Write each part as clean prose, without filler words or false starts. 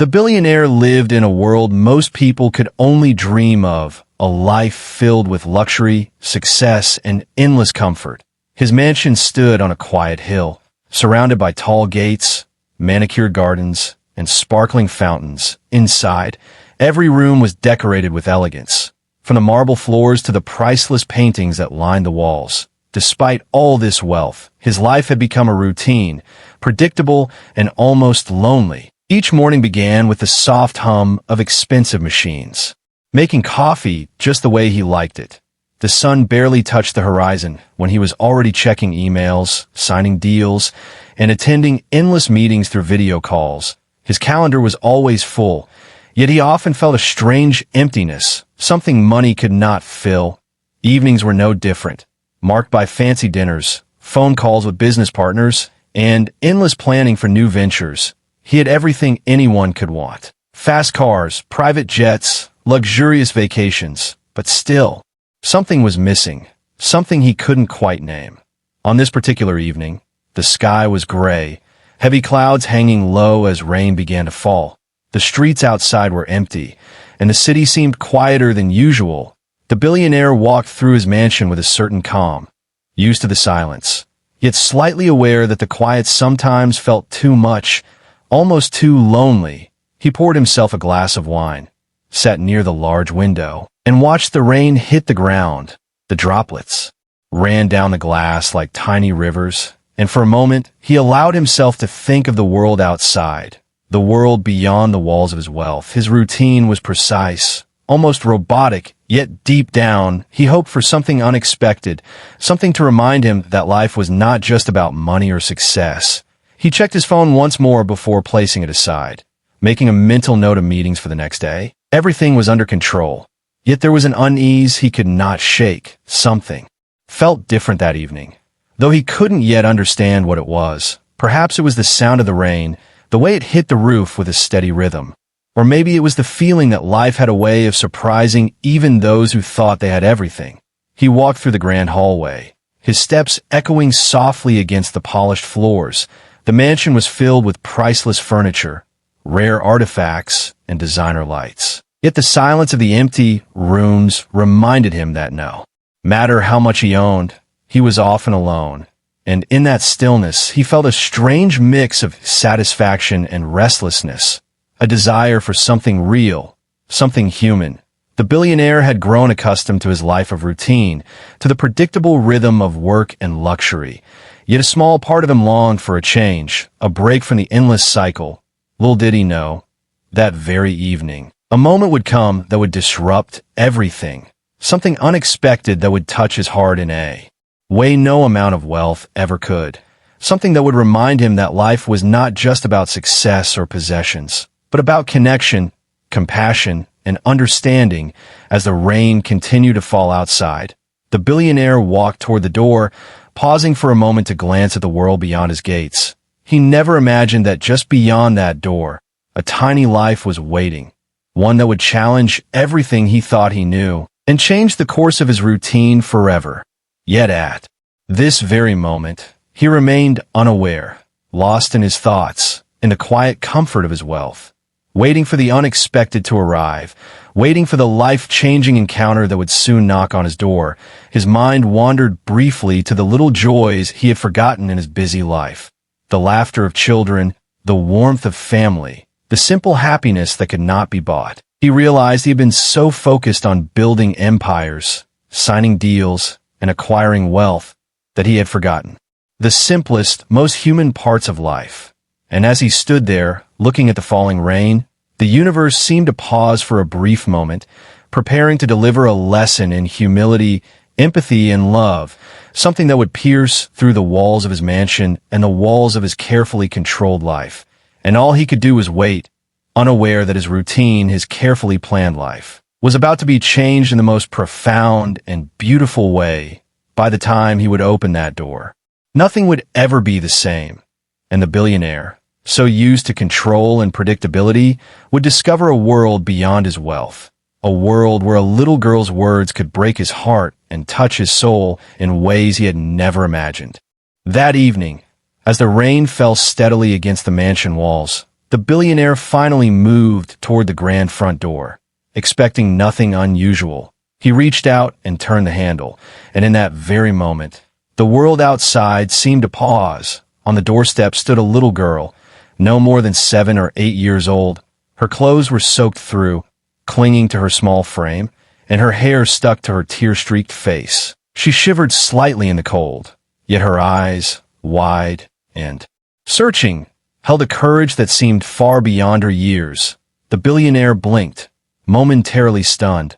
The billionaire lived in a world most people could only dream of, a life filled with luxury, success, and endless comfort. His mansion stood on a quiet hill, surrounded by tall gates, manicured gardens, and sparkling fountains. Inside, every room was decorated with elegance, from the marble floors to the priceless paintings that lined the walls. Despite all this wealth, his life had become a routine, predictable, and almost lonely. Each morning began with the soft hum of expensive machines, making coffee just the way he liked it. The sun barely touched the horizon when he was already checking emails, signing deals, and attending endless meetings through video calls. His calendar was always full, yet he often felt a strange emptiness, something money could not fill. Evenings were no different, marked by fancy dinners, phone calls with business partners, and endless planning for new ventures. He had everything anyone could want. Fast cars, private jets, luxurious vacations. But still, something was missing, something he couldn't quite name. On this particular evening, the sky was gray, heavy clouds hanging low as rain began to fall. The streets outside were empty, and the city seemed quieter than usual. The billionaire walked through his mansion with a certain calm, used to the silence, yet slightly aware that the quiet sometimes felt too much, almost too lonely. He poured himself a glass of wine, sat near the large window, and watched the rain hit the ground. The droplets ran down the glass like tiny rivers, and for a moment he allowed himself to think of the world outside, the world beyond the walls of his wealth. His routine was precise, almost robotic, yet deep down he hoped for something unexpected, something to remind him that life was not just about money or success. He checked his phone once more before placing it aside, making a mental note of meetings for the next day. Everything was under control, yet there was an unease he could not shake. Something felt different that evening, though he couldn't yet understand what it was. Perhaps it was the sound of the rain, the way it hit the roof with a steady rhythm. Or maybe it was the feeling that life had a way of surprising even those who thought they had everything. He walked through the grand hallway, his steps echoing softly against the polished floors. The mansion was filled with priceless furniture, rare artifacts, and designer lights. Yet the silence of the empty rooms reminded him that no matter how much he owned, he was often alone. And in that stillness, he felt a strange mix of satisfaction and restlessness, a desire for something real, something human. The billionaire had grown accustomed to his life of routine, to the predictable rhythm of work and luxury. Yet a small part of him longed for a change, a break from the endless cycle. Little did he know, that very evening, a moment would come that would disrupt everything, something unexpected that would touch his heart in a way no amount of wealth ever could, something that would remind him that life was not just about success or possessions, but about connection, compassion, and understanding. As the rain continued to fall outside, the billionaire walked toward the door, pausing for a moment to glance at the world beyond his gates. He never imagined that just beyond that door, a tiny life was waiting, one that would challenge everything he thought he knew and change the course of his routine forever. Yet at this very moment, he remained unaware, lost in his thoughts, in the quiet comfort of his wealth, waiting for the unexpected to arrive, waiting for the life-changing encounter that would soon knock on his door. His mind wandered briefly to the little joys he had forgotten in his busy life, the laughter of children, the warmth of family, the simple happiness that could not be bought. He realized he had been so focused on building empires, signing deals, and acquiring wealth that he had forgotten the simplest, most human parts of life. And as he stood there, looking at the falling rain, the universe seemed to pause for a brief moment, preparing to deliver a lesson in humility, empathy, and love, something that would pierce through the walls of his mansion and the walls of his carefully controlled life. And all he could do was wait, unaware that his routine, his carefully planned life, was about to be changed in the most profound and beautiful way. By the time he would open that door, nothing would ever be the same, and the billionaire, so used to control and predictability, would discover a world beyond his wealth, a world where a little girl's words could break his heart and touch his soul in ways he had never imagined. That evening, as the rain fell steadily against the mansion walls, The billionaire finally moved toward the grand front door, expecting nothing unusual. He reached out and turned the handle, and in that very moment, the world outside seemed to pause. On the doorstep stood a little girl, no more than 7 or 8 years old. Her clothes were soaked through, clinging to her small frame, and her hair stuck to her tear-streaked face. She shivered slightly in the cold, yet her eyes, wide and searching, held a courage that seemed far beyond her years. The billionaire blinked, momentarily stunned,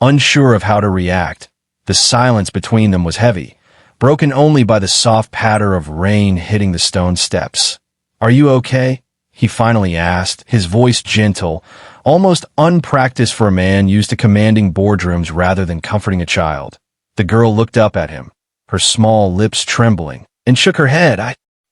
unsure of how to react. The silence between them was heavy, broken only by the soft patter of rain hitting the stone steps. "Are you okay?" he finally asked, his voice gentle, almost unpracticed for a man used to commanding boardrooms rather than comforting a child. The girl looked up at him, her small lips trembling, and shook her head.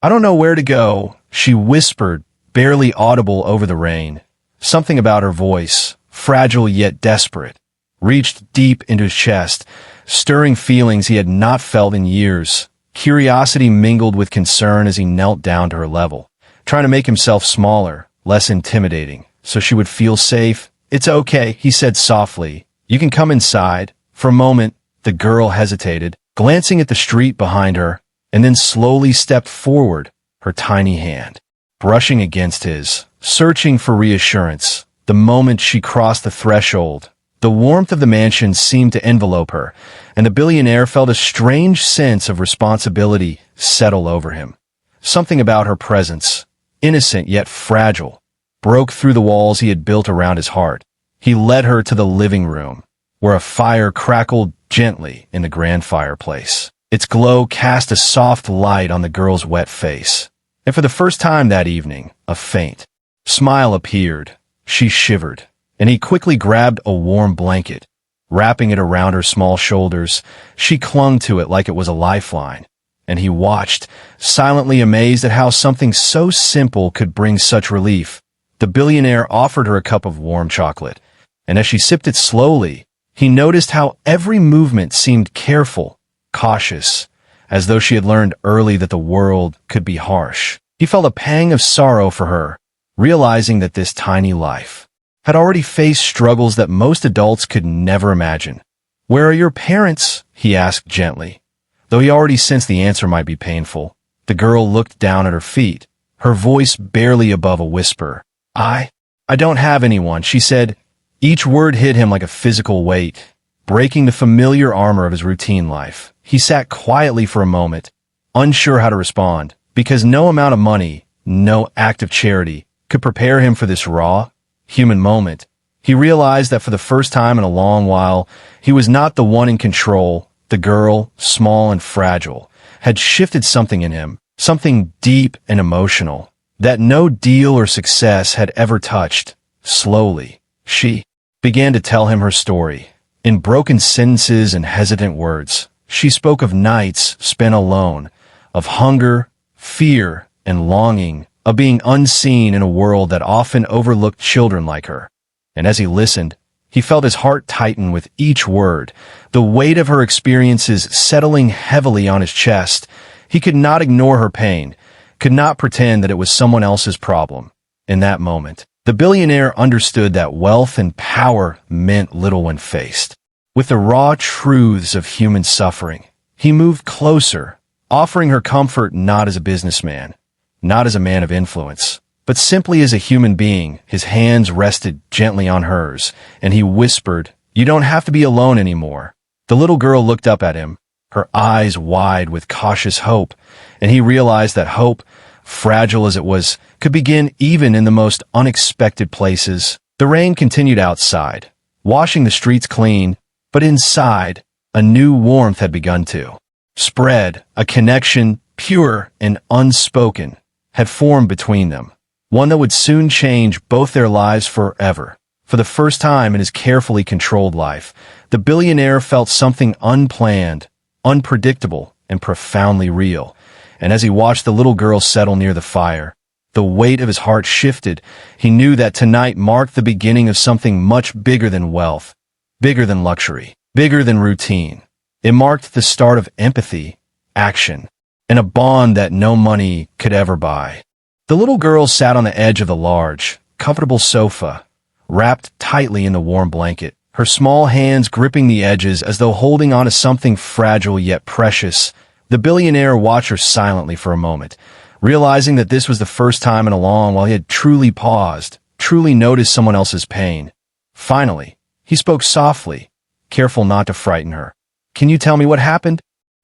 I don't know where to go," she whispered, barely audible over the rain. Something about her voice, fragile yet desperate, reached deep into his chest, stirring feelings he had not felt in years. Curiosity mingled with concern as he knelt down to her level, trying to make himself smaller, less intimidating, so she would feel safe. "It's okay," he said softly. "You can come inside." For a moment, the girl hesitated, glancing at the street behind her, and then slowly stepped forward, her tiny hand brushing against his, searching for reassurance. The moment she crossed the threshold, the warmth of the mansion seemed to envelope her, and the billionaire felt a strange sense of responsibility settle over him. Something about her presence, innocent yet fragile, broke through the walls he had built around his heart. He led her to the living room, where a fire crackled gently in the grand fireplace. Its glow cast a soft light on the girl's wet face, and for the first time that evening, a faint smile appeared. She shivered, and he quickly grabbed a warm blanket. Wrapping it around her small shoulders, she clung to it like it was a lifeline, and he watched, silently amazed at how something so simple could bring such relief. The billionaire offered her a cup of warm chocolate, and as she sipped it slowly, he noticed how every movement seemed careful, cautious, as though she had learned early that the world could be harsh. He felt a pang of sorrow for her, realizing that this tiny life had already faced struggles that most adults could never imagine. "Where are your parents?" he asked gently, though he already sensed the answer might be painful. The girl looked down at her feet, her voice barely above a whisper. I don't have anyone," she said. Each word hit him like a physical weight, breaking the familiar armor of his routine life. He sat quietly for a moment, unsure how to respond, because no amount of money, no act of charity, could prepare him for this raw, human moment. He realized that for the first time in a long while, he was not the one in control. The girl, small and fragile, had shifted something in him, something deep and emotional, that no deal or success had ever touched. Slowly, she began to tell him her story. In broken sentences and hesitant words, she spoke of nights spent alone, of hunger, fear, and longing, of being unseen in a world that often overlooked children like her. And as he listened, he felt his heart tighten with each word, the weight of her experiences settling heavily on his chest. He could not ignore her pain, could not pretend that it was someone else's problem. In that moment, the billionaire understood that wealth and power meant little when faced with the raw truths of human suffering. He moved closer, offering her comfort not as a businessman, not as a man of influence, but simply as a human being. His hands rested gently on hers, and he whispered, "You don't have to be alone anymore." The little girl looked up at him, her eyes wide with cautious hope, and he realized that hope, fragile as it was, could begin even in the most unexpected places. The rain continued outside, washing the streets clean, but inside, a new warmth had begun to spread. A connection, pure and unspoken, had formed between them, one that would soon change both their lives forever. For the first time in his carefully controlled life, the billionaire felt something unplanned, unpredictable, and profoundly real. And as he watched the little girl settle near the fire, the weight of his heart shifted. He knew that tonight marked the beginning of something much bigger than wealth, bigger than luxury, bigger than routine. It marked the start of empathy, action, and a bond that no money could ever buy. The little girl sat on the edge of the large, comfortable sofa, wrapped tightly in the warm blanket, her small hands gripping the edges as though holding on to something fragile yet precious. The billionaire watched her silently for a moment, realizing that this was the first time in a long while he had truly paused, truly noticed someone else's pain. Finally, he spoke softly, careful not to frighten her. "Can you tell me what happened?"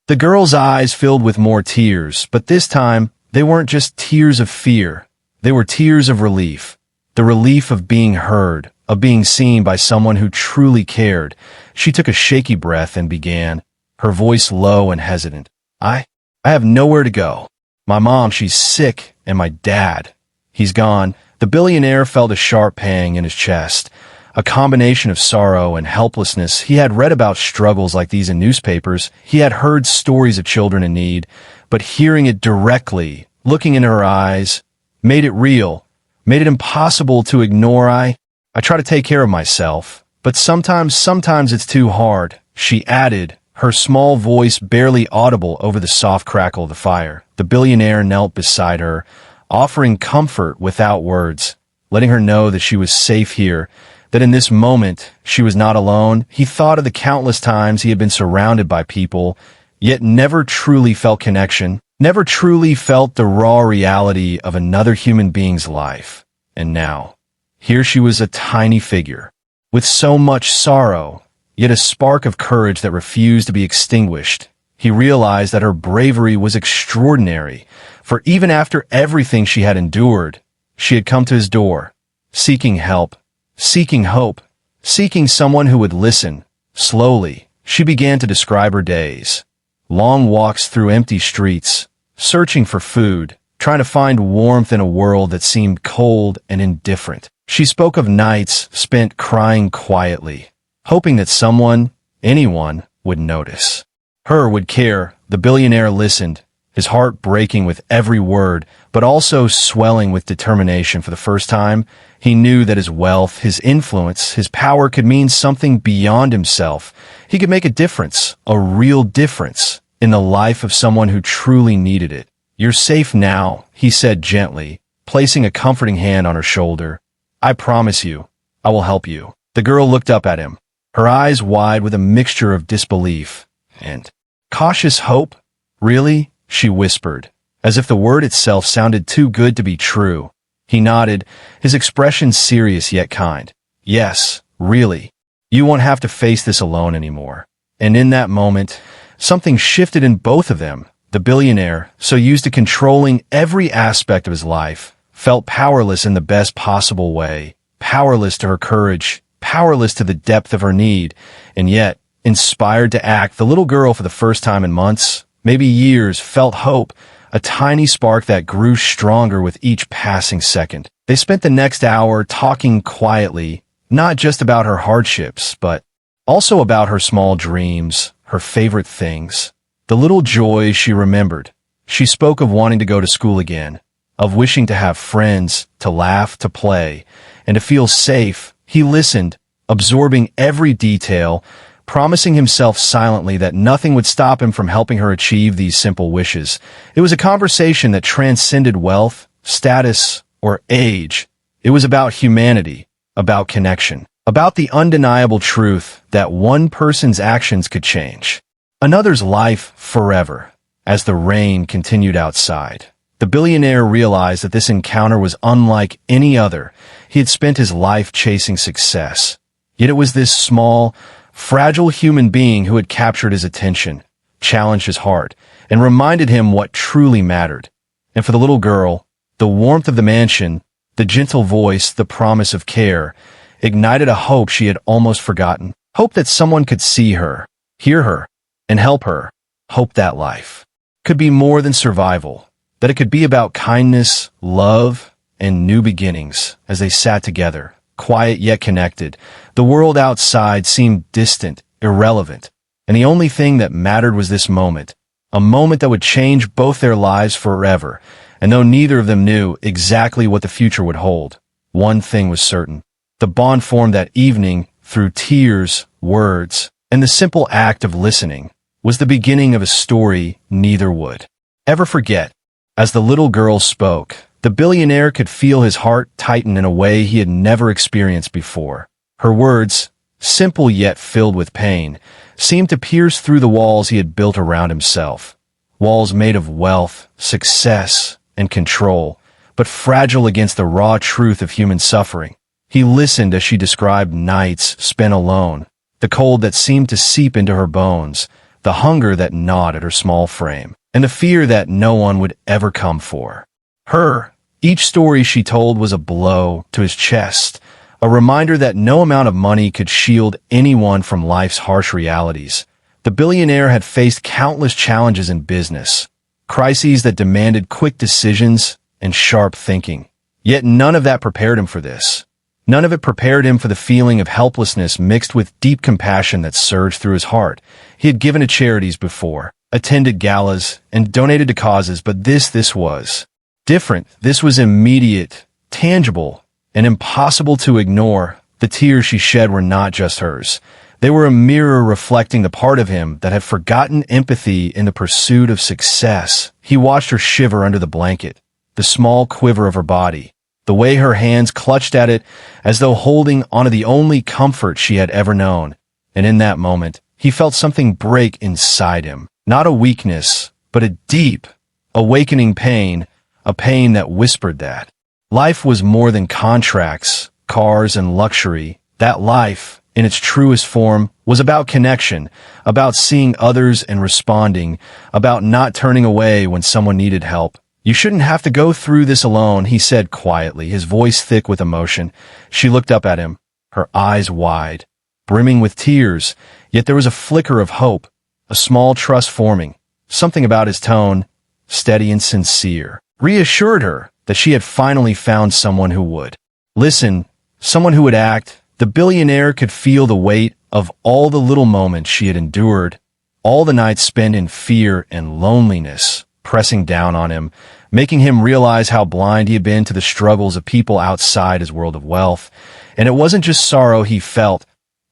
The girl's eyes filled with more tears, but this time, they weren't just tears of fear. They were tears of relief. The relief of being heard, of being seen by someone who truly cared. She took a shaky breath and began, her voice low and hesitant. I have nowhere to go. My mom, she's sick, and my dad, he's gone." The billionaire felt a sharp pang in his chest, a combination of sorrow and helplessness. He had read about struggles like these in newspapers. He had heard stories of children in need, but hearing it directly, looking in her eyes, made it real, made it impossible to ignore. I try to take care of myself, but sometimes it's too hard, she added, her small voice barely audible over the soft crackle of the fire. The billionaire knelt beside her, offering comfort without words, letting her know that she was safe here, that in this moment she was not alone. He thought of the countless times he had been surrounded by people, yet never truly felt connection, never truly felt the raw reality of another human being's life. And now, here she was, a tiny figure, with so much sorrow, yet a spark of courage that refused to be extinguished. He realized that her bravery was extraordinary, for even after everything she had endured, she had come to his door, seeking help, seeking hope, seeking someone who would listen. Slowly, she began to describe her days. Long walks through empty streets, searching for food, trying to find warmth in a world that seemed cold and indifferent. She spoke of nights spent crying quietly, hoping that someone, anyone, would notice. Would care. The billionaire listened, his heart breaking with every word, but also swelling with determination. For the first time, he knew that his wealth, his influence, his power could mean something beyond himself. He could make a difference, a real difference, in the life of someone who truly needed it. "You're safe now," he said gently, placing a comforting hand on her shoulder. "I promise you, I will help you." The girl looked up at him, her eyes wide with a mixture of disbelief and cautious hope. "Really?" she whispered, as if the word itself sounded too good to be true. He nodded, his expression serious yet kind. "Yes, really. You won't have to face this alone anymore." And in that moment, something shifted in both of them. The billionaire, so used to controlling every aspect of his life, felt powerless in the best possible way, powerless to her courage, powerless to the depth of her need, and yet, inspired to act. The little girl, for the first time in months, maybe years, felt hope, a tiny spark that grew stronger with each passing second. They spent the next hour talking quietly, not just about her hardships, but also about her small dreams, her favorite things, the little joys she remembered. She spoke of wanting to go to school again, of wishing to have friends, to laugh, to play, and to feel safe. He listened, absorbing every detail, promising himself silently that nothing would stop him from helping her achieve these simple wishes. It was a conversation that transcended wealth, status, or age. It was about humanity, about connection, about the undeniable truth that one person's actions could change another's life forever. As the rain continued outside, the billionaire realized that this encounter was unlike any other. He had spent his life chasing success, yet it was this small, fragile human being who had captured his attention, challenged his heart, and reminded him what truly mattered. And for the little girl, the warmth of the mansion, the gentle voice, the promise of care, ignited a hope she had almost forgotten. Hope that someone could see her, hear her, and help her. Hope that life could be more than survival, that it could be about kindness, love, and new beginnings. As they sat together, quiet yet connected, the world outside seemed distant, irrelevant, and the only thing that mattered was this moment, a moment that would change both their lives forever. And though neither of them knew exactly what the future would hold, one thing was certain. The bond formed that evening through tears, words, and the simple act of listening was the beginning of a story neither would ever forget. As the little girl spoke, The billionaire could feel his heart tighten in a way he had never experienced before. Her words, simple yet filled with pain, seemed to pierce through the walls he had built around himself. Walls made of wealth, success, and control, but fragile against the raw truth of human suffering. He listened as she described nights spent alone, the cold that seemed to seep into her bones, the hunger that gnawed at her small frame, and the fear that no one would ever come for her. Each story she told was a blow to his chest, a reminder that no amount of money could shield anyone from life's harsh realities. The billionaire had faced countless challenges in business, crises that demanded quick decisions and sharp thinking. Yet none of that prepared him for this. None of it prepared him for the feeling of helplessness mixed with deep compassion that surged through his heart. He had given to charities before, attended galas, and donated to causes, but this was different. This was immediate, tangible, and impossible to ignore. The tears she shed were not just hers. They were a mirror reflecting the part of him that had forgotten empathy in the pursuit of success. He watched her shiver under the blanket, the small quiver of her body, the way her hands clutched at it as though holding onto the only comfort she had ever known. And in that moment, he felt something break inside him. Not a weakness, but a deep, awakening pain, a pain that whispered that life was more than contracts, cars, and luxury. That life, in its truest form, was about connection, about seeing others and responding, about not turning away when someone needed help. You shouldn't have to go through this alone, he said quietly, his voice thick with emotion. She looked up at him, her eyes wide, brimming with tears, yet there was a flicker of hope, a small trust forming. Something about his tone, steady and sincere, reassured her that she had finally found someone who would listen, someone who would act. The billionaire could feel the weight of all the little moments she had endured, all the nights spent in fear and loneliness, pressing down on him, making him realize how blind he had been to the struggles of people outside his world of wealth. And it wasn't just sorrow he felt.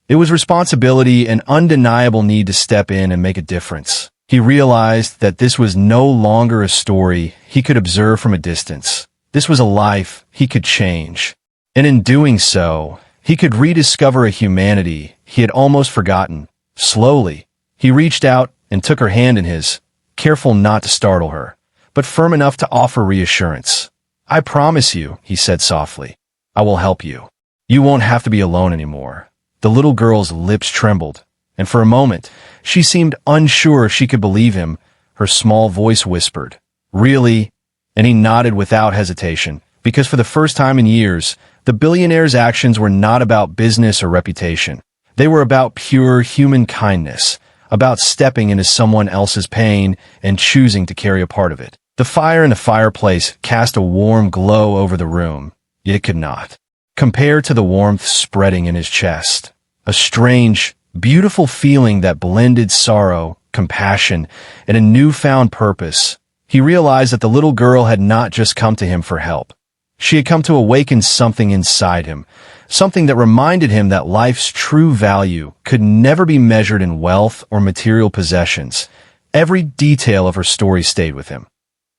It was responsibility, an undeniable need to step in and make a difference. He realized that this was no longer a story he could observe from a distance. This was a life he could change. And in doing so, he could rediscover a humanity he had almost forgotten. Slowly, he reached out and took her hand in his, careful not to startle her, but firm enough to offer reassurance. I promise you, he said softly, I will help you. You won't have to be alone anymore. The little girl's lips trembled, and for a moment, she seemed unsure if she could believe him. Her small voice whispered, Really? And he nodded without hesitation, because for the first time in years, the billionaire's actions were not about business or reputation. They were about pure human kindness, about stepping into someone else's pain and choosing to carry a part of it. The fire in the fireplace cast a warm glow over the room, yet it could not compare to the warmth spreading in his chest. A strange, beautiful feeling that blended sorrow, compassion, and a newfound purpose. He realized that the little girl had not just come to him for help. She had come to awaken something inside him, something that reminded him that life's true value could never be measured in wealth or material possessions. Every detail of her story stayed with him.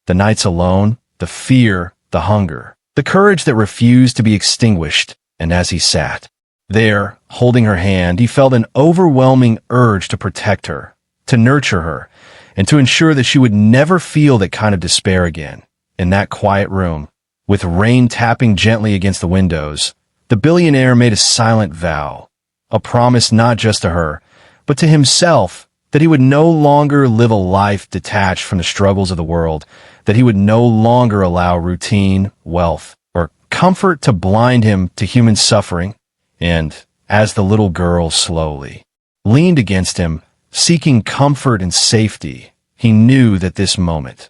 The nights alone, the fear, the hunger, the courage that refused to be extinguished, and as he sat there, holding her hand, he felt an overwhelming urge to protect her, to nurture her, and to ensure that she would never feel that kind of despair again. In that quiet room, with rain tapping gently against the windows, the billionaire made a silent vow, a promise not just to her, but to himself, that he would no longer live a life detached from the struggles of the world, that he would no longer allow routine, wealth, or comfort to blind him to human suffering. And as the little girl slowly leaned against him, seeking comfort and safety, he knew that this moment,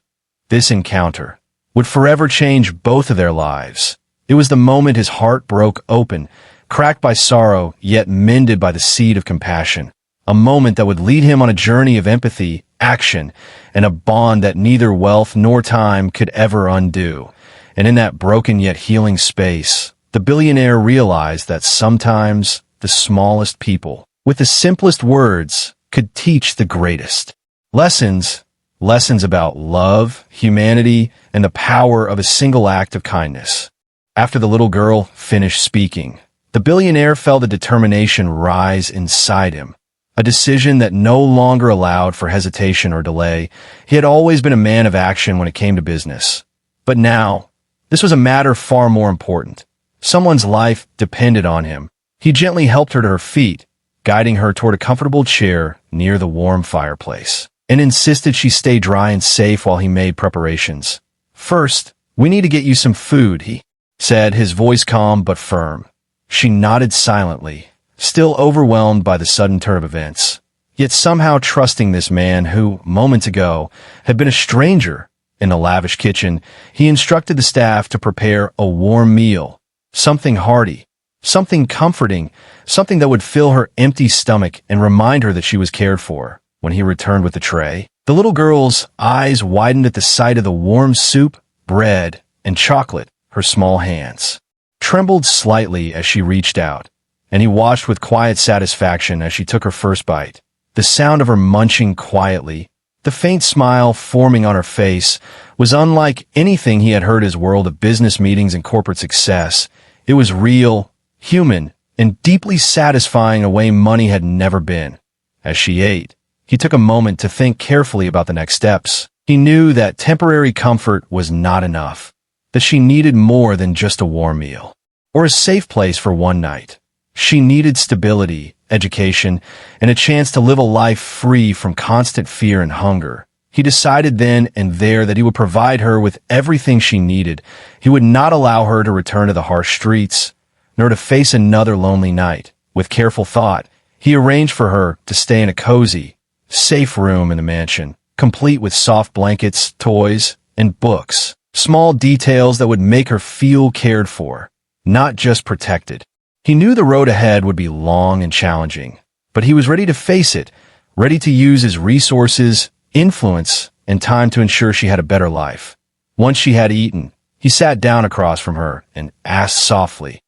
this encounter, would forever change both of their lives. It was the moment his heart broke open, cracked by sorrow, yet mended by the seed of compassion. A moment that would lead him on a journey of empathy, action, and a bond that neither wealth nor time could ever undo. And in that broken yet healing space, the billionaire realized that sometimes the smallest people, with the simplest words, could teach the greatest lessons. lessons about love, humanity, and the power of a single act of kindness. After the little girl finished speaking, the billionaire felt a determination rise inside him, a decision that no longer allowed for hesitation or delay. He had always been a man of action when it came to business. But now, this was a matter far more important. Someone's life depended on him. He gently helped her to her feet, guiding her toward a comfortable chair near the warm fireplace, and insisted she stay dry and safe while he made preparations. "First, we need to get you some food," he said, his voice calm but firm. She nodded silently, still overwhelmed by the sudden turn of events, yet somehow trusting this man who, moments ago, had been a stranger. In the lavish kitchen, he instructed the staff to prepare a warm meal, something hearty, something comforting, something that would fill her empty stomach and remind her that she was cared for. When he returned with the tray, the little girl's eyes widened at the sight of the warm soup, bread, and chocolate. Her small hands trembled slightly as she reached out, and he watched with quiet satisfaction as she took her first bite. The sound of her munching quietly, the faint smile forming on her face, was unlike anything he had heard his world of business meetings and corporate success. It was real, human, and deeply satisfying in a way money had never been. As she ate, he took a moment to think carefully about the next steps. He knew that temporary comfort was not enough, that she needed more than just a warm meal or a safe place for one night. She needed stability, education, and a chance to live a life free from constant fear and hunger. He decided then and there that he would provide her with everything she needed. He would not allow her to return to the harsh streets, nor to face another lonely night. With careful thought, he arranged for her to stay in a cozy, safe room in the mansion, complete with soft blankets, toys, and books. Small details that would make her feel cared for, not just protected. He knew the road ahead would be long and challenging, but he was ready to face it, ready to use his resources, influence, and time to ensure she had a better life. Once she had eaten, he sat down across from her and asked softly,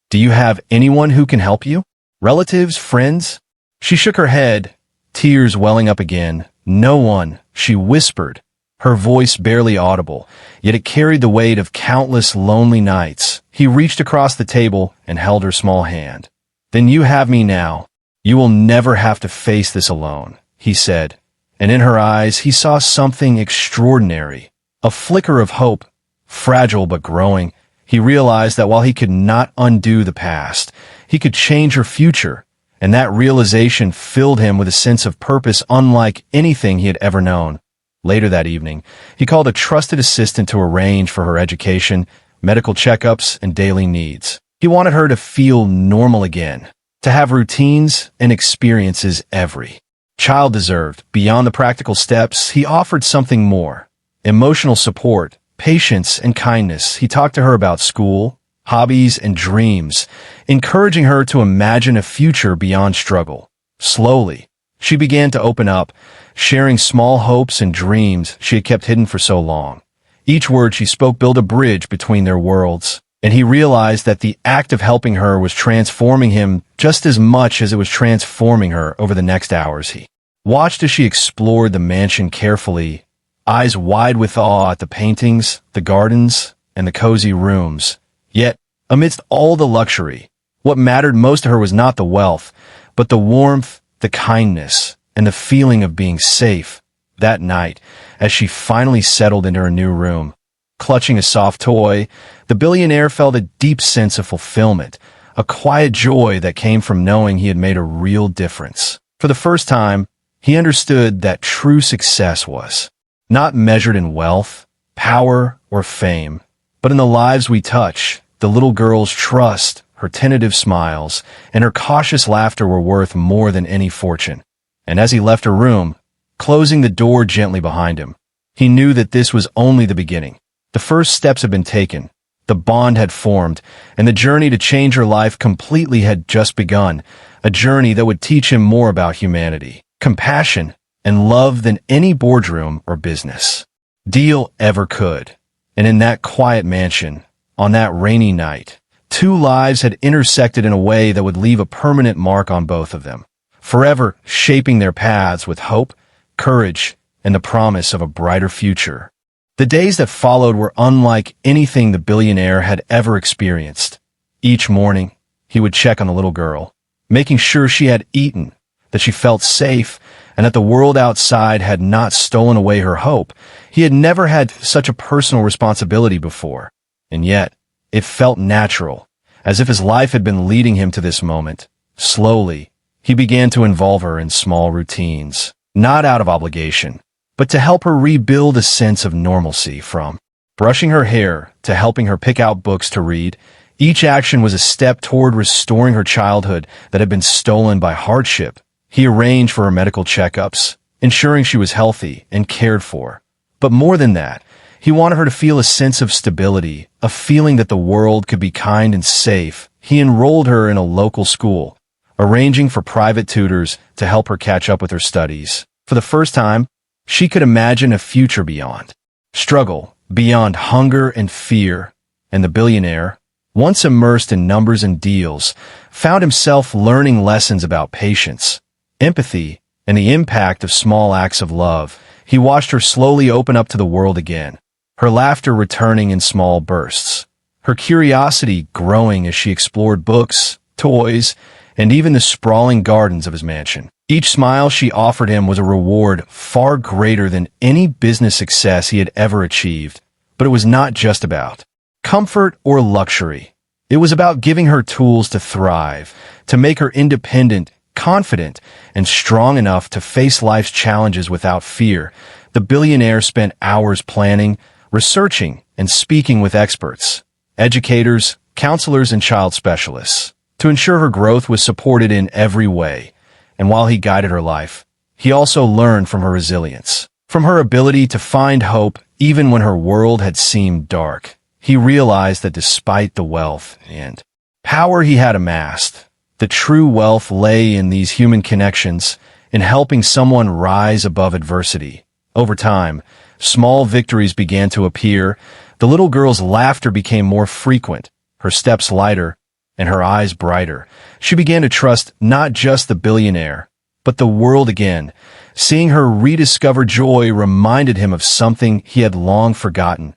"Do you have anyone who can help you? Relatives, friends?" She shook her head, tears welling up again. "No one," she whispered, her voice barely audible, yet it carried the weight of countless lonely nights. He reached across the table and held her small hand. "Then you have me now. You will never have to face this alone," he said, and in her eyes he saw something extraordinary, a flicker of hope, fragile but growing. He realized that while he could not undo the past, he could change her future, and that realization filled him with a sense of purpose unlike anything he had ever known. Later that evening, he called a trusted assistant to arrange for her education, medical checkups, and daily needs. He wanted her to feel normal again, to have routines and experiences every child deserved. Beyond the practical steps, he offered something more: emotional support, patience, and kindness. He talked to her about school, hobbies, and dreams, encouraging her to imagine a future beyond struggle. Slowly, she began to open up, sharing small hopes and dreams she had kept hidden for so long. Each word she spoke built a bridge between their worlds, and he realized that the act of helping her was transforming him just as much as it was transforming her. Over the next hours, he watched as she explored the mansion carefully, eyes wide with awe at the paintings, the gardens, and the cozy rooms. Yet, amidst all the luxury, what mattered most to her was not the wealth, but the warmth, the kindness, and the feeling of being safe. That night, as she finally settled into her new room, clutching a soft toy, the billionaire felt a deep sense of fulfillment, a quiet joy that came from knowing he had made a real difference. For the first time, he understood that true success was not measured in wealth, power, or fame, but in the lives we touch. The little girl's trust, her tentative smiles, and her cautious laughter were worth more than any fortune. And as he left her room, closing the door gently behind him, he knew that this was only the beginning. The first steps had been taken, the bond had formed, and the journey to change her life completely had just begun, a journey that would teach him more about humanity, compassion, and love than any boardroom or business deal ever could. And in that quiet mansion, on that rainy night, two lives had intersected in a way that would leave a permanent mark on both of them, forever shaping their paths with hope, courage, and the promise of a brighter future. The days that followed were unlike anything the billionaire had ever experienced. Each morning, he would check on the little girl, making sure she had eaten, that she felt safe, and that the world outside had not stolen away her hope. He had never had such a personal responsibility before, and yet it felt natural, as if his life had been leading him to this moment. Slowly, he began to involve her in small routines, not out of obligation, but to help her rebuild a sense of normalcy. From brushing her hair to helping her pick out books to read, each action was a step toward restoring her childhood that had been stolen by hardship. He arranged for her medical checkups, ensuring she was healthy and cared for. But more than that, he wanted her to feel a sense of stability, a feeling that the world could be kind and safe. He enrolled her in a local school, arranging for private tutors to help her catch up with her studies. For the first time, she could imagine a future beyond struggle, beyond hunger and fear. And the billionaire, once immersed in numbers and deals, found himself learning lessons about patience, empathy, and the impact of small acts of love. He watched her slowly open up to the world again, her laughter returning in small bursts, her curiosity growing as she explored books, toys, and even the sprawling gardens of his mansion. Each smile she offered him was a reward far greater than any business success he had ever achieved. But it was not just about comfort or luxury. It was about giving her tools to thrive, to make her independent, confident, and strong enough to face life's challenges without fear. The billionaire spent hours planning, researching, and speaking with experts, educators, counselors, and child specialists to ensure her growth was supported in every way. And while he guided her life, he also learned from her resilience, from her ability to find hope even when her world had seemed dark. He realized that despite the wealth and power he had amassed, the true wealth lay in these human connections, in helping someone rise above adversity. Over time, small victories began to appear. The little girl's laughter became more frequent, her steps lighter, and her eyes brighter. She began to trust not just the billionaire, but the world again. Seeing her rediscover joy reminded him of something he had long forgotten: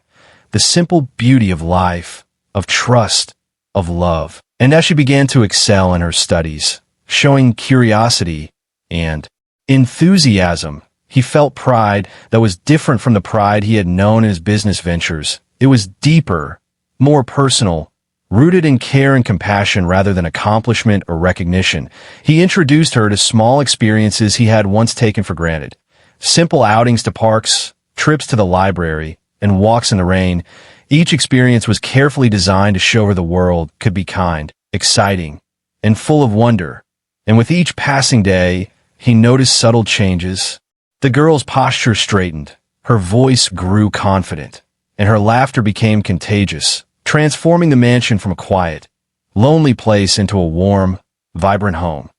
the simple beauty of life, of trust, of love. And as she began to excel in her studies, showing curiosity and enthusiasm, he felt pride that was different from the pride he had known in his business ventures. It was deeper, more personal, rooted in care and compassion rather than accomplishment or recognition. He introduced her to small experiences he had once taken for granted. Simple outings to parks, trips to the library, and walks in the rain. Each experience was carefully designed to show her the world could be kind, exciting, and full of wonder. And with each passing day, he noticed subtle changes. The girl's posture straightened, her voice grew confident, and her laughter became contagious, transforming the mansion from a quiet, lonely place into a warm, vibrant home.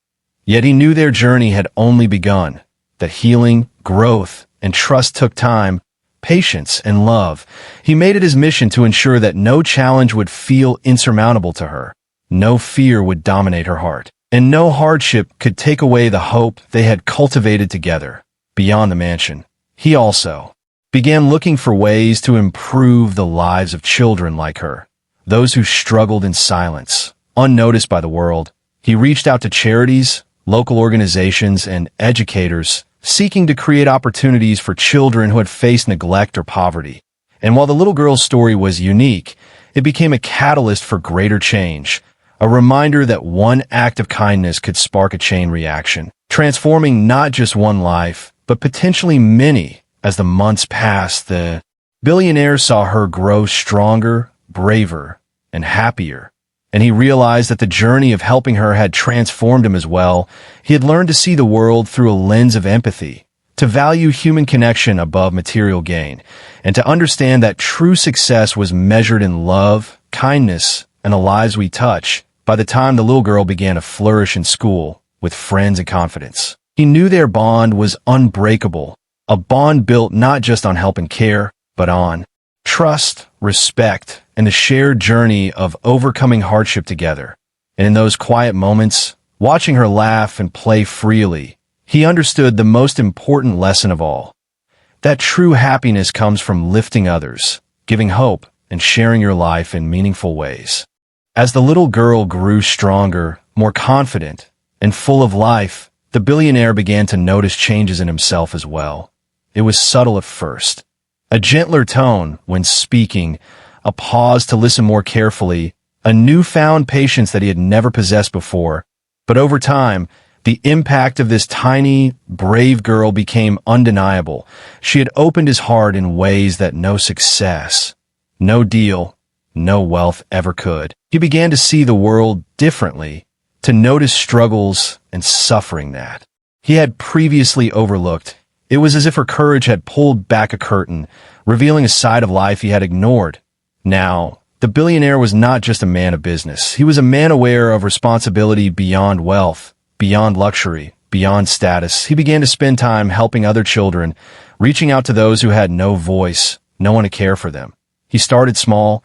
Yet he knew their journey had only begun, that healing, growth, and trust took time, patience, and love. He made it his mission to ensure that no challenge would feel insurmountable to her, no fear would dominate her heart, and no hardship could take away the hope they had cultivated together. Beyond the mansion, he also began looking for ways to improve the lives of children like her, those who struggled in silence, unnoticed by the world. He reached out to charities, local organizations, and educators, seeking to create opportunities for children who had faced neglect or poverty. And while the little girl's story was unique, it became a catalyst for greater change, a reminder that one act of kindness could spark a chain reaction, transforming not just one life, but potentially many. As the months passed, the billionaire saw her grow stronger, braver, and happier, and he realized that the journey of helping her had transformed him as well. He had learned to see the world through a lens of empathy, to value human connection above material gain, and to understand that true success was measured in love, kindness, and the lives we touch. By the time the little girl began to flourish in school, with friends and confidence, he knew their bond was unbreakable, a bond built not just on help and care, but on trust, respect, and the shared journey of overcoming hardship together. And in those quiet moments, watching her laugh and play freely, he understood the most important lesson of all. that true happiness comes from lifting others, giving hope, and sharing your life in meaningful ways. As the little girl grew stronger, more confident, and full of life, the billionaire began to notice changes in himself as well. It was subtle at first. A gentler tone when speaking, a pause to listen more carefully, a newfound patience that he had never possessed before. But over time, the impact of this tiny, brave girl became undeniable. She had opened his heart in ways that no success, no deal, no wealth ever could. He began to see the world differently, to notice struggles and suffering that he had previously overlooked. It was as if her courage had pulled back a curtain, revealing a side of life he had ignored. Now, the billionaire was not just a man of business. He was a man aware of responsibility beyond wealth, beyond luxury, beyond status. He began to spend time helping other children, reaching out to those who had no voice, no one to care for them. He started small,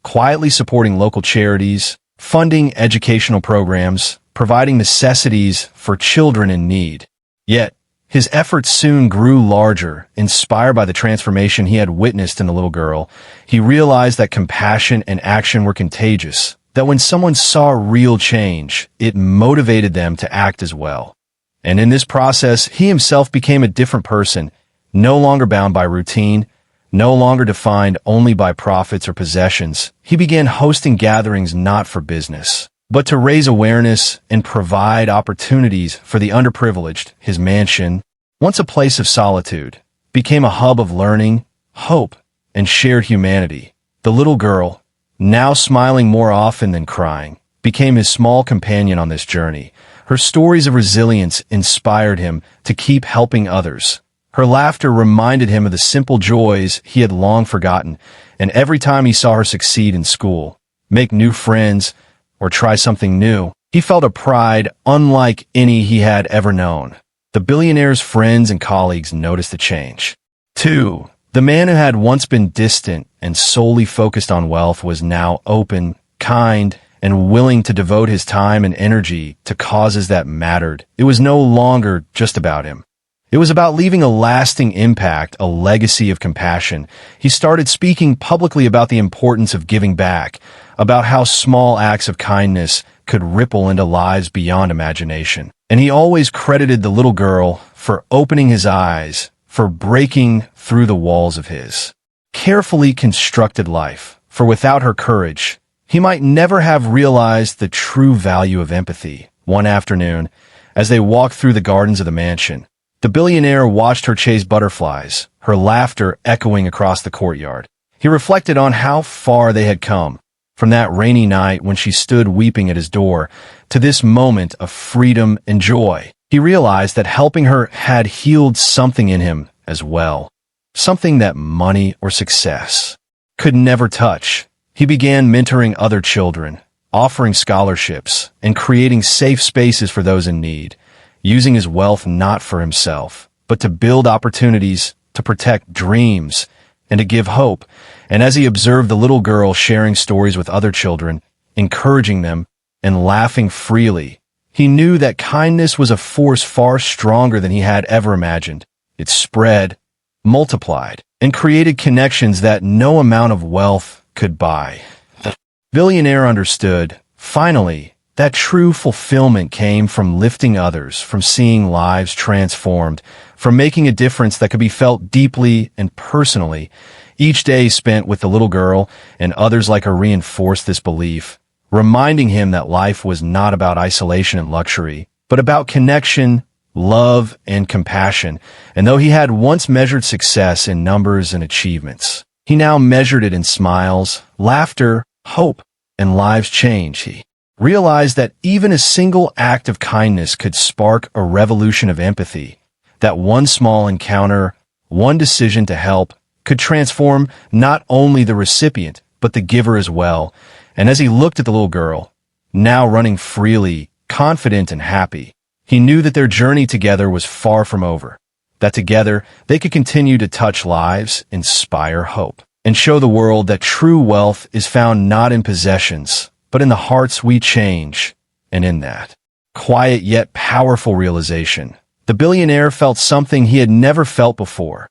quietly supporting local charities, funding educational programs, providing necessities for children in need. Yet, his efforts soon grew larger, inspired by the transformation he had witnessed in the little girl. He realized that compassion and action were contagious, that when someone saw real change, it motivated them to act as well. And in this process, he himself became a different person, no longer bound by routine, no longer defined only by profits or possessions. He began hosting gatherings not for business, but to raise awareness and provide opportunities for the underprivileged. His mansion, once a place of solitude, became a hub of learning, hope, and shared humanity. The little girl, now smiling more often than crying, became his small companion on this journey. Her stories of resilience inspired him to keep helping others. Her laughter reminded him of the simple joys he had long forgotten, and every time he saw her succeed in school, make new friends, or try something new, he felt a pride unlike any he had ever known. The billionaire's friends and colleagues noticed the change. 2. The man who had once been distant and solely focused on wealth was now open, kind, and willing to devote his time and energy to causes that mattered. It was no longer just about him. It was about leaving a lasting impact, a legacy of compassion. He started speaking publicly about the importance of giving back, about how small acts of kindness could ripple into lives beyond imagination. And he always credited the little girl for opening his eyes, for breaking through the walls of his carefully constructed life. For without her courage, he might never have realized the true value of empathy. One afternoon, as they walked through the gardens of the mansion, the billionaire watched her chase butterflies, her laughter echoing across the courtyard. He reflected on how far they had come, from that rainy night when she stood weeping at his door, to this moment of freedom and joy. He realized that helping her had healed something in him as well, something that money or success could never touch. He began mentoring other children, offering scholarships, and creating safe spaces for those in need, using his wealth not for himself, but to build opportunities, to protect dreams, and to give hope. And as he observed the little girl sharing stories with other children, encouraging them, and laughing freely, he knew that kindness was a force far stronger than he had ever imagined. It spread, multiplied, and created connections that no amount of wealth could buy. The billionaire understood, finally, that true fulfillment came from lifting others, from seeing lives transformed, from making a difference that could be felt deeply and personally. Each day spent with the little girl and others like her reinforced this belief, reminding him that life was not about isolation and luxury, but about connection, love, and compassion. And though he had once measured success in numbers and achievements, he now measured it in smiles, laughter, hope, and lives changed. He realized that even a single act of kindness could spark a revolution of empathy, that one small encounter, one decision to help, could transform not only the recipient, but the giver as well. And as he looked at the little girl, now running freely, confident and happy, he knew that their journey together was far from over, that together they could continue to touch lives, inspire hope, and show the world that true wealth is found not in possessions, but in the hearts we change. And in that quiet yet powerful realization, the billionaire felt something he had never felt before: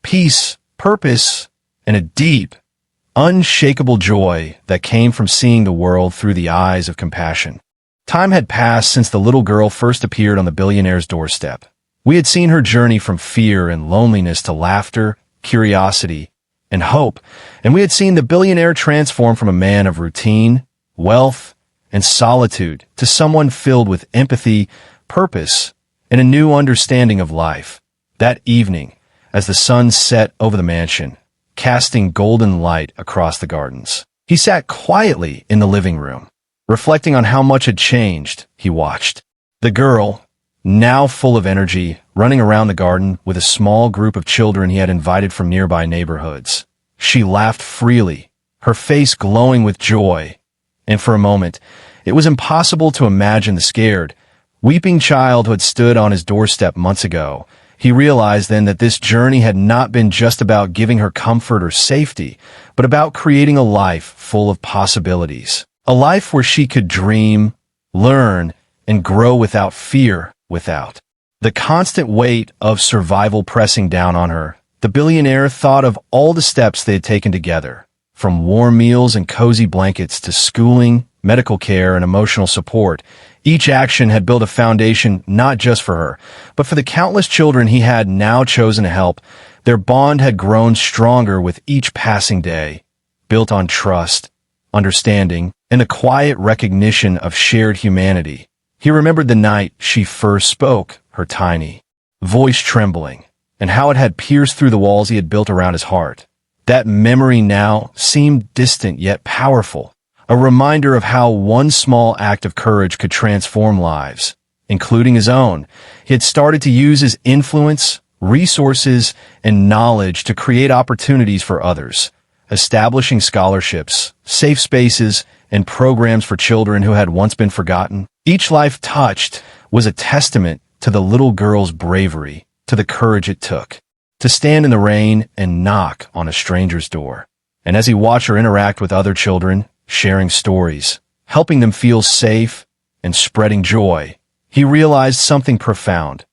peace, purpose, and a deep, unshakable joy that came from seeing the world through the eyes of compassion. Time had passed since the little girl first appeared on the billionaire's doorstep. We had seen her journey from fear and loneliness to laughter, curiosity, and hope, and we had seen the billionaire transform from a man of routine, wealth, and solitude to someone filled with empathy, purpose, and a new understanding of life. That evening, as the sun set over the mansion, casting golden light across the gardens, he sat quietly in the living room. Reflecting on how much had changed, he watched the girl, now full of energy, running around the garden with a small group of children he had invited from nearby neighborhoods. She laughed freely, her face glowing with joy, and for a moment, it was impossible to imagine the scared, weeping child who had stood on his doorstep months ago. He realized then that this journey had not been just about giving her comfort or safety, but about creating a life full of possibilities. A life where she could dream, learn, and grow without fear, without the constant weight of survival pressing down on her. The billionaire thought of all the steps they had taken together, from warm meals and cozy blankets to schooling, medical care, and emotional support. Each action had built a foundation not just for her, but for the countless children he had now chosen to help. Their bond had grown stronger with each passing day, built on trust, understanding, and the quiet recognition of shared humanity. He remembered the night she first spoke, her tiny voice trembling, and how it had pierced through the walls he had built around his heart. That memory now seemed distant yet powerful, a reminder of how one small act of courage could transform lives, including his own. He had started to use his influence, resources, and knowledge to create opportunities for others, establishing scholarships, safe spaces, and programs for children who had once been forgotten. Each life touched was a testament to the little girl's bravery, to the courage it took to stand in the rain and knock on a stranger's door. And as he watched her interact with other children, sharing stories, helping them feel safe, and spreading joy, he realized something profound.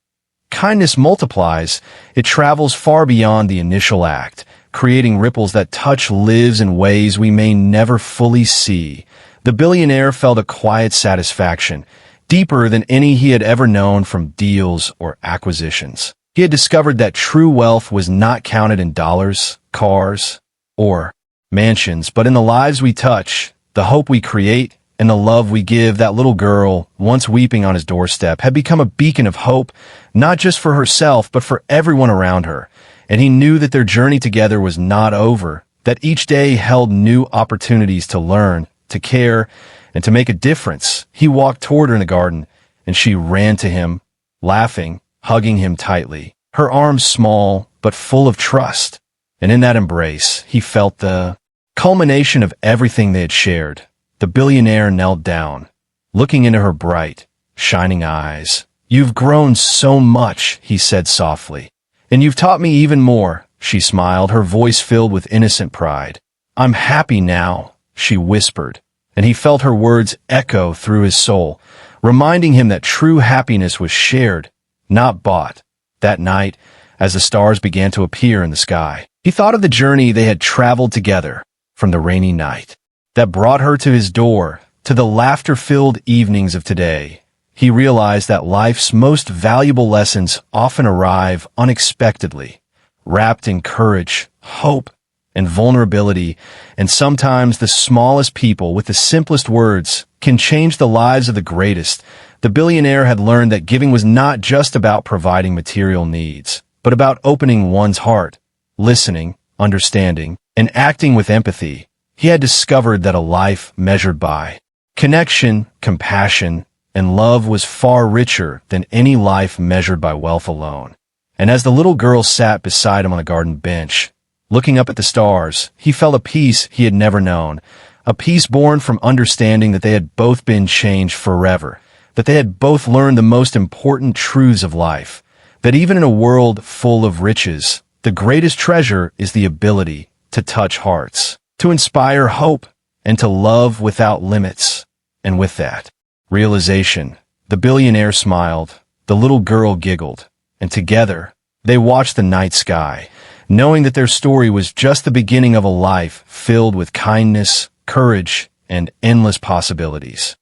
Kindness multiplies. It travels far beyond the initial act, creating ripples that touch lives in ways we may never fully see. The billionaire felt a quiet satisfaction, deeper than any he had ever known from deals or acquisitions. He had discovered that true wealth was not counted in dollars, cars, or mansions, but in the lives we touch, the hope we create, and the love we give. That little girl, once weeping on his doorstep, had become a beacon of hope, not just for herself, but for everyone around her. And he knew that their journey together was not over, that each day held new opportunities to learn, to care, and to make a difference. He walked toward her in the garden, and she ran to him, laughing, hugging him tightly, her arms small but full of trust. And in that embrace, he felt the culmination of everything they had shared. The billionaire knelt down, looking into her bright, shining eyes. "You've grown so much," he said softly. "And you've taught me even more," she smiled, her voice filled with innocent pride. "I'm happy now," she whispered, and he felt her words echo through his soul, reminding him that true happiness was shared, not bought. That night, as the stars began to appear in the sky, he thought of the journey they had traveled together, from the rainy night that brought her to his door, to the laughter-filled evenings of today. He realized that life's most valuable lessons often arrive unexpectedly, wrapped in courage, hope, and vulnerability, and sometimes the smallest people with the simplest words can change the lives of the greatest. The billionaire had learned that giving was not just about providing material needs, but about opening one's heart, listening, understanding, and acting with empathy. He had discovered that a life measured by connection, compassion, and love was far richer than any life measured by wealth alone. And as the little girl sat beside him on a garden bench, looking up at the stars, he felt a peace he had never known, a peace born from understanding that they had both been changed forever, that they had both learned the most important truths of life, that even in a world full of riches, the greatest treasure is the ability to touch hearts, to inspire hope, and to love without limits. And with that realization, the billionaire smiled, the little girl giggled, and together, they watched the night sky, knowing that their story was just the beginning of a life filled with kindness, courage, and endless possibilities.